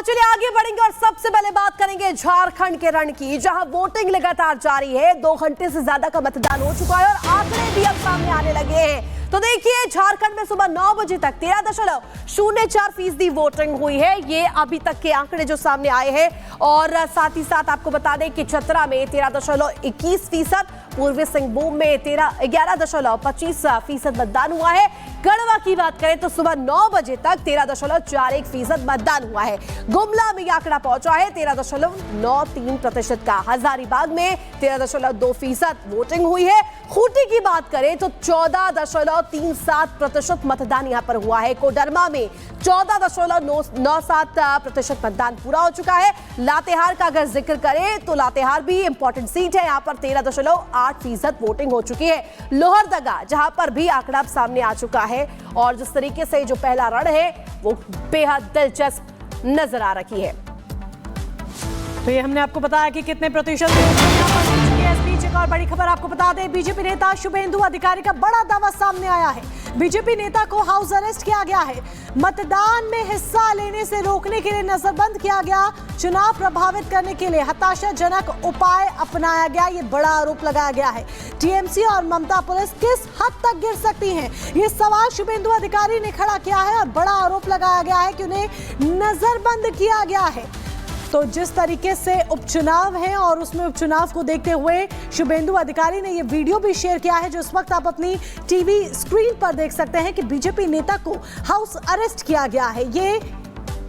चलिए आगे बढ़ेंगे और सबसे पहले बात करेंगे झारखंड के रण की, जहां वोटिंग लगातार जारी है। 2 घंटे से ज्यादा का मतदान हो चुका है और आंकड़े भी अब सामने आने लगे हैं। तो देखिए, झारखंड में सुबह 9 बजे तक 13.04% वोटिंग हुई है। ये अभी तक के आंकड़े जो सामने आए हैं। और साथ ही साथ आपको बता दें कि चतरा में 13.21%, पूर्वी सिंहभूम में 11.25% मतदान हुआ है। गढ़वा की बात करें तो सुबह 9 बजे तक 13.41% मतदान हुआ है। गुमला में यह आंकड़ा पहुंचा है 13.93% का। हजारीबाग में 13.2% वोटिंग हुई है। खूंटी की बात करें तो 14.37% मतदान यहां पर हुआ है। कोडरमा में 14.97% मतदान पूरा हो चुका है। लातेहार का अगर जिक्र करें तो लातेहार भी इंपॉर्टेंट सीट है, यहां पर 13.8% वोटिंग हो चुकी है। लोहरदगा जहां पर भी आंकड़ा सामने आ चुका है और जिस तरीके से जो पहला रण है वो बेहद दिलचस्प नजर आ रही है। तो ये हमने आपको बताया कि कितने प्रतिशत एक और बड़ी खबर आपको बता दें, बीजेपी नेता शुभेंदु अधिकारी का बड़ा दावा सामने आया है। बीजेपी नेता को हाउस अरेस्ट किया गया है। मतदान में हिस्सा लेने से रोकने के लिए नजरबंद किया गया। चुनाव प्रभावित करने के लिए हताशाजनक उपाय अपनाया गया, ये बड़ा आरोप लगाया गया है। टीएमसी और ममता पुलिस किस हद तक गिर सकती हैं, ये सवाल शुभेंदु अधिकारी ने खड़ा किया है और बड़ा आरोप लगाया गया है कि उन्हें नजरबंद किया गया है। तो जिस तरीके से उपचुनाव है और उसमें उपचुनाव को देखते हुए शुभेंदु अधिकारी ने यह वीडियो भी शेयर किया है, जो इस वक्त आप अपनी टीवी स्क्रीन पर देख सकते हैं कि बीजेपी नेता को हाउस अरेस्ट किया गया है। ये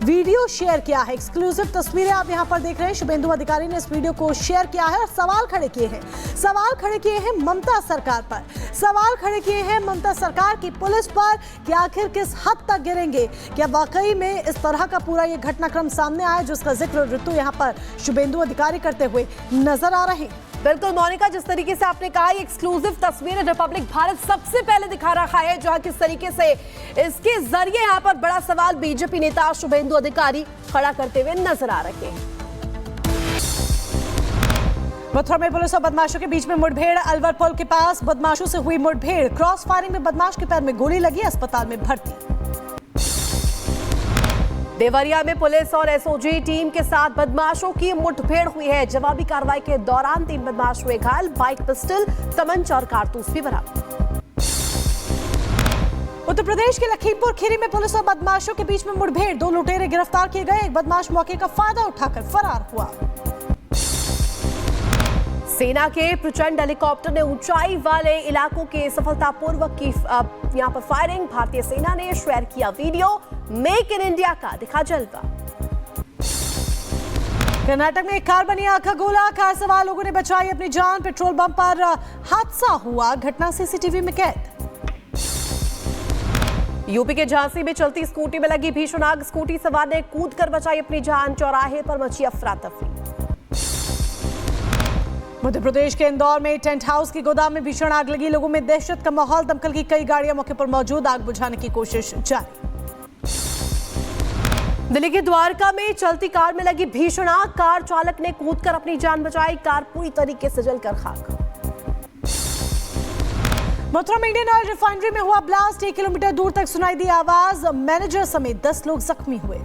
वीडियो शेयर किया है, एक्सक्लूसिव तस्वीरें आप यहां पर देख रहे हैं। शुभेंदु अधिकारी ने इस वीडियो को शेयर किया है और सवाल खड़े किए हैं। सवाल खड़े किए हैं ममता सरकार पर, सवाल खड़े किए हैं ममता सरकार की पुलिस पर कि आखिर किस हद तक गिरेंगे। क्या वाकई में इस तरह का पूरा ये घटनाक्रम सामने आया जिसका जिक्र ऋतु यहां पर शुभेंदु अधिकारी करते हुए नजर आ रहे हैं। बिल्कुल मोनिका, जिस तरीके से आपने कहा, ये एक्सक्लूसिव तस्वीर रिपब्लिक भारत सबसे पहले दिखा रखा है, जहां किस तरीके से इसके जरिए यहां पर बड़ा सवाल बीजेपी नेता शुभेंदु अधिकारी खड़ा करते हुए नजर आ रहे हैं। मथुरा में पुलिस और बदमाशों के बीच में मुठभेड़। अलवर पुल के पास बदमाशों से हुई मुठभेड़। क्रॉस फायरिंग में बदमाश के पैर में गोली लगी, अस्पताल में भर्ती। देवरिया में पुलिस और एसओजी टीम के साथ बदमाशों की मुठभेड़ हुई है। जवाबी कार्रवाई के दौरान 3 बदमाश हुए घायल। बाइक, पिस्टल, तमंचा और कारतूस भी बरामद। उत्तर प्रदेश के लखीमपुर खीरी में पुलिस और बदमाशों के बीच में मुठभेड़। 2 लुटेरे गिरफ्तार किए गए। एक बदमाश मौके का फायदा उठाकर फरार हुआ। सेना के प्रचंड हेलीकॉप्टर ने ऊंचाई वाले इलाकों के सफलतापूर्वक की यहां पर फायरिंग। भारतीय सेना ने शेयर किया वीडियो। मेक इन इंडिया का दिखा जलवा। कर्नाटक में एक कार बनी आग का गोला। कार सवार लोगों ने बचाई अपनी जान। पेट्रोल पंप पर हादसा हुआ, घटना सीसीटीवी में कैद। यूपी के झांसी में चलती स्कूटी में लगी भीषण आग। स्कूटी सवार ने कूदकर बचाई अपनी जान। चौराहे पर मची अफरा तफरी। मध्य प्रदेश के इंदौर में टेंट हाउस की गोदाम में भीषण आग लगी। लोगों में दहशत का माहौल। दमकल की कई गाड़ियां मौके पर मौजूद। आग बुझाने की कोशिश जारी। दिल्ली के द्वारका में चलती कार में लगी भीषण आग। कार चालक ने कूदकर अपनी जान बचाई। कार पूरी तरीके से जलकर खाक। मथुरा में इंडियन ऑयल रिफाइनरी में हुआ ब्लास्ट। 1 किलोमीटर दूर तक सुनाई दी आवाज। मैनेजर समेत 10 लोग जख्मी हुए।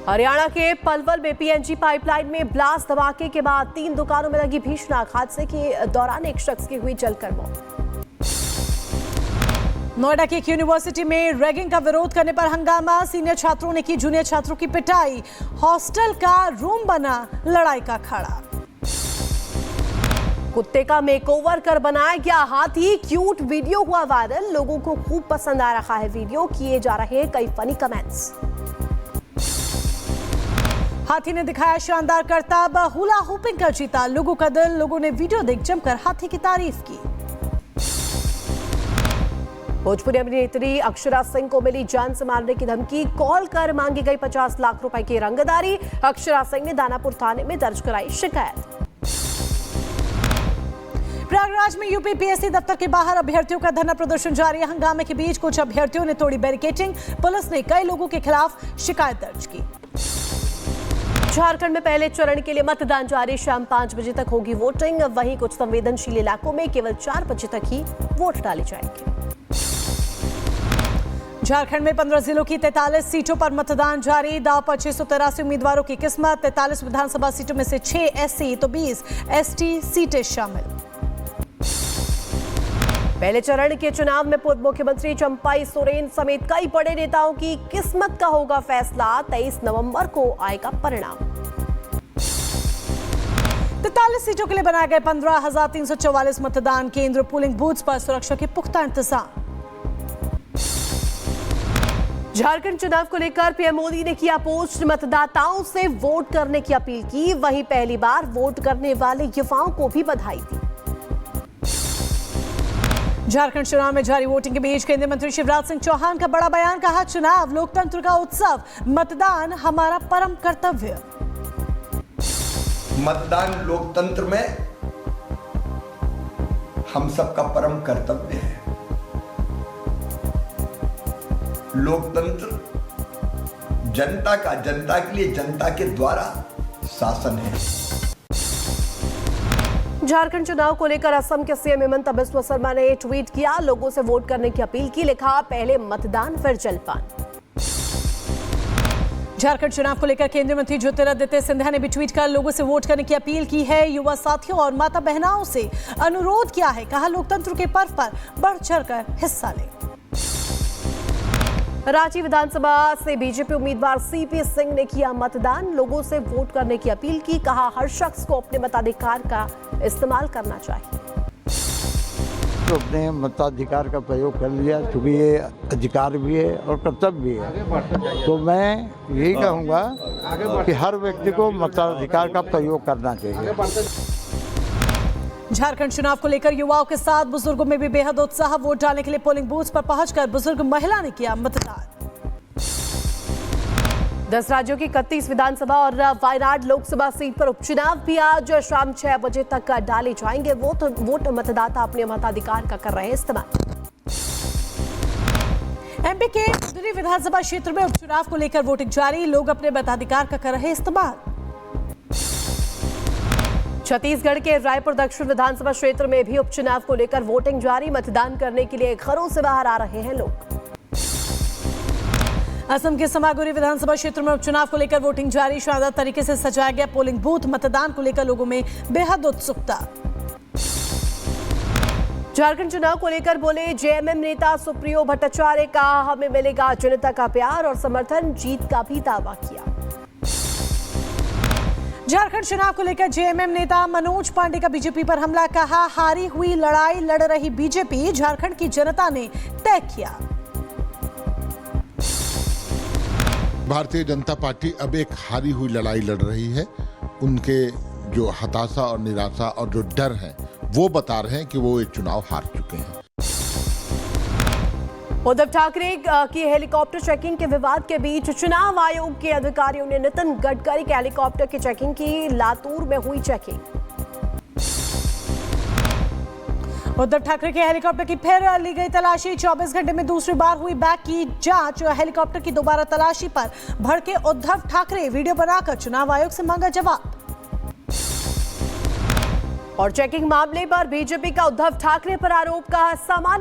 हरियाणा के पलवल में पीएनजी पाइपलाइन में ब्लास्ट। धमाके के बाद 3 दुकानों में लगी भीषण आग। हादसे के दौरान एक शख्स की हुई जलकर मौत। नोएडा की एक यूनिवर्सिटी में रैगिंग का विरोध करने पर हंगामा। सीनियर छात्रों ने की जूनियर छात्रों की पिटाई। हॉस्टल का रूम बना लड़ाई का अखाड़ा। कुत्ते का मेकओवर कर बनाया गया हाथी। क्यूट वीडियो हुआ वायरल। लोगों को खूब पसंद आ रहा है वीडियो। किए जा रहे हैं कई फनी कमेंट्स। हाथी ने दिखाया शानदार करतब। हुला हुपिंग कर जीता लोगों का दिल। लोगों ने वीडियो देख जमकर हाथी की तारीफ की। भोजपुरी अभिनेत्री अक्षरा सिंह को मिली जान से मारने की धमकी। कॉल कर मांगी गई 50 लाख रुपए की रंगदारी। अक्षरा सिंह ने दानापुर थाने में दर्ज कराई शिकायत। प्रयागराज में यूपीपीएससी दफ्तर के बाहर अभ्यर्थियों का धरना प्रदर्शन जारी है। हंगामे के बीच कुछ अभ्यर्थियों ने तोड़ी बैरिकेडिंग। पुलिस ने कई लोगों के खिलाफ शिकायत दर्ज की। झारखंड में पहले चरण के लिए मतदान जारी। शाम 5 बजे तक होगी वोटिंग। वहीं कुछ संवेदनशील इलाकों में केवल 4 बजे तक ही वोट डाले जाएंगे। झारखंड में 15 जिलों की 43 सीटों पर मतदान जारी। दांव पर 683 उम्मीदवारों की किस्मत। 43 विधानसभा सीटों में से 6 एससी तो 20 एसटी सीटें शामिल। पहले चरण के चुनाव में पूर्व मुख्यमंत्री चंपाई सोरेन समेत कई बड़े नेताओं की किस्मत का होगा फैसला। 23 नवंबर को आएगा परिणाम। 43 सीटों के लिए बनाए गए 15,344 मतदान केंद्र। पोलिंग बूथ्स पर सुरक्षा के पुख्ता इंतजाम। झारखंड चुनाव को लेकर पीएम मोदी ने किया पोस्ट। मतदाताओं से वोट करने की अपील की। वहीं पहली बार वोट करने वाले युवाओं को भी बधाई दी। झारखंड चुनाव में जारी वोटिंग के बीच केंद्रीय मंत्री शिवराज सिंह चौहान का बड़ा बयान। कहा, चुनाव लोकतंत्र का उत्सव, मतदान हमारा परम कर्तव्य। मतदान लोकतंत्र में हम सबका परम कर्तव्य है। लोकतंत्र जनता का, जनता के लिए, जनता के द्वारा शासन है। झारखंड चुनाव को लेकर असम के सीएम हिमंता बिस्वा शर्मा ने ट्वीट किया। लोगों से वोट करने की अपील की। लिखा, पहले मतदान फिर जलपान। झारखंड चुनाव को लेकर केंद्रीय मंत्री ज्योतिरादित्य सिंधिया ने भी ट्वीट कर लोगों से वोट करने की अपील की है। युवा साथियों और माता बहनाओं से अनुरोध किया है। कहा, लोकतंत्र के पर्व पर बढ़ चढ़कर हिस्सा लें। रांची विधानसभा से बीजेपी उम्मीदवार सीपी सिंह ने किया मतदान। लोगों से वोट करने की अपील की। कहा, हर शख्स को अपने मताधिकार का इस्तेमाल करना चाहिए। तो अपने मताधिकार का प्रयोग कर लिया, क्योंकि ये अधिकार भी है और कर्तव्य भी है। तो मैं यही कहूँगा कि हर व्यक्ति को मताधिकार का प्रयोग करना चाहिए। झारखंड चुनाव को लेकर युवाओं के साथ बुजुर्गों में भी बेहद उत्साह। वोट डालने के लिए पोलिंग बूथ पर पहुंचकर बुजुर्ग महिला ने किया मतदान। 10 राज्यों की 31 विधानसभा और वायनाड लोकसभा सीट पर उपचुनाव भी आज शाम 6 बजे तक डाले जाएंगे। वोट मतदाता अपने मताधिकार का कर रहे हैं इस्तेमाल। एमपी के दुरी विधानसभा क्षेत्र में उपचुनाव को लेकर वोटिंग जारी। लोग अपने मताधिकार का कर रहे हैं इस्तेमाल। छत्तीसगढ़ के रायपुर दक्षिण विधानसभा क्षेत्र में भी उपचुनाव को लेकर वोटिंग जारी। मतदान करने के लिए घरों से बाहर आ रहे हैं लोग। असम के समागुरी विधानसभा क्षेत्र में उपचुनाव को लेकर वोटिंग जारी। शानदार तरीके से सजाया गया पोलिंग बूथ। मतदान को लेकर लोगों में बेहद उत्सुकता। झारखंड चुनाव को लेकर बोले जेएमएम नेता सुप्रियो भट्टाचार्य। कहा, हमें मिलेगा जनता का प्यार और समर्थन। जीत का भी दावा किया। झारखंड चुनाव को लेकर जेएमएम नेता मनोज पांडे का बीजेपी पर हमला। कहा, हारी हुई लड़ाई लड़ रही बीजेपी, झारखंड की जनता ने तय किया। भारतीय जनता पार्टी अब एक हारी हुई लड़ाई लड़ रही है। उनके जो हताशा और निराशा और जो डर है वो बता रहे हैं कि वो एक चुनाव हार चुके हैं। उद्धव ठाकरे की हेलीकॉप्टर चेकिंग के विवाद के बीच चुनाव आयोग के अधिकारियों ने नितिन गडकरी के हेलीकॉप्टर की चेकिंग की। लातूर में हुई चेकिंग। उद्धव ठाकरे के हेलीकॉप्टर की फिर ली गई तलाशी। 24 घंटे में दूसरी बार हुई बैग की जांच। हेलीकॉप्टर की दोबारा तलाशी पर भड़के उद्धव ठाकरे। वीडियो बनाकर चुनाव आयोग से मांगा जवाब। और चेकिंग मामले पर बीजेपी का उद्धव ठाकरे पर आरोप। कहा, सामान्य